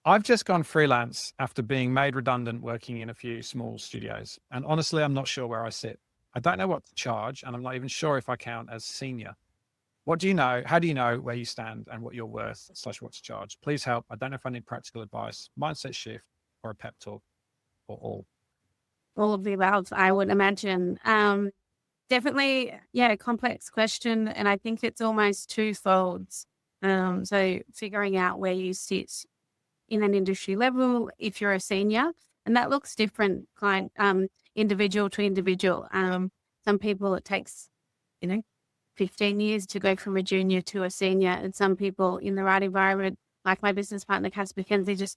I've just gone freelance after being made redundant working in a few small studios. And honestly, I'm not sure where I sit. I don't know what to charge, and I'm not even sure if I count as senior. What do you know? How do you know where you stand and what you're worth, slash what to charge? Please help. I don't know if I need practical advice, mindset shift, or a pep talk, or all. All of the above, I would imagine. Definitely, yeah, complex question. And I think it's almost twofold. So figuring out where you sit in an industry level, if you're a senior, and that looks different, individual to individual. Some people it takes, you know, 15 years to go from a junior to a senior, and some people in the right environment, like my business partner, Cass McKenzie, just,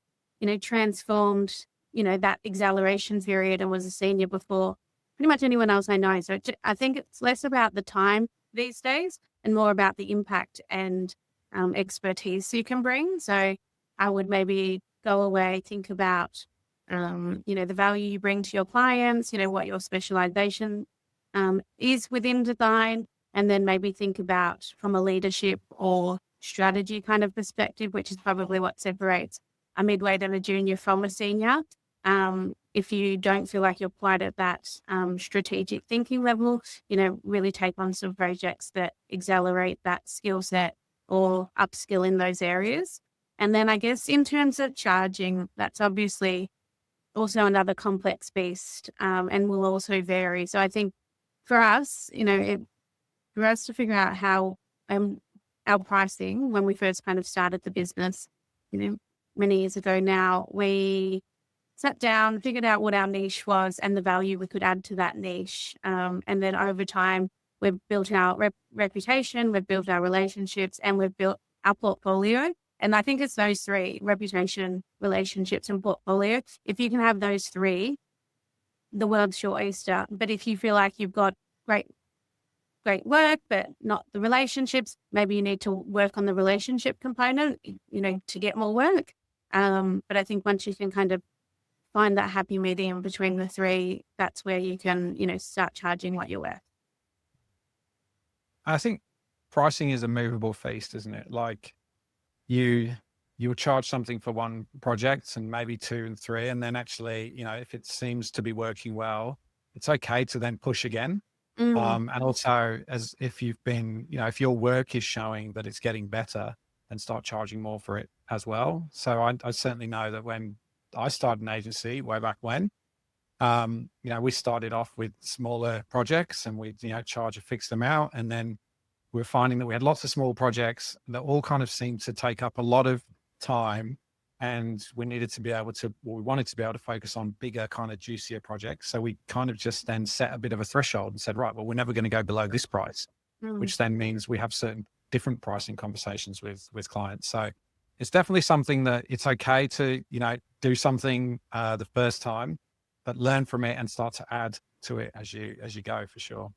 transformed, that acceleration period and was a senior before pretty much anyone else I know. So I think it's less about the time these days and more about the impact and expertise you can bring. So I would maybe go away, think about, the value you bring to your clients, what your specialization is within design, and then maybe think about from a leadership or strategy kind of perspective, which is probably what separates a midweight and a junior from a senior. If you don't feel like you're quite at that strategic thinking level, really take on some projects that accelerate that skill set or upskill in those areas. And then I guess in terms of charging, that's obviously also another complex beast and will also vary. So I think for us, for us to figure out how our pricing, when we first kind of started the business, many years ago now, we sat down, figured out what our niche was and the value we could add to that niche. And then over time, we've built our reputation, we've built our relationships, and we've built our portfolio. And I think it's those three: reputation, relationships, and portfolio. If you can have those three, the world's your oyster. But if you feel like you've got great work, but not the relationships, maybe you need to work on the relationship component, to get more work. But I think once you can kind of find that happy medium between the three, that's where you can, start charging what you're worth. I think pricing is a movable feast, isn't it? Like you'll charge something for one project and maybe two and three. And then actually, if it seems to be working well, it's okay to then push again. And also as if you've been, if your work is showing that it's getting better, then start charging more for it as well. So I certainly know that when I started an agency way back when, we started off with smaller projects and we, charge a fixed amount. And then we're finding that we had lots of small projects that all kind of seemed to take up a lot of time. And we wanted to be able to focus on bigger, kind of juicier projects. So we kind of just then set a bit of a threshold and said, right, well, we're never going to go below this price, which then means we have certain different pricing conversations with clients. So it's definitely something that it's okay to, do something the first time, but learn from it and start to add to it as you go, for sure.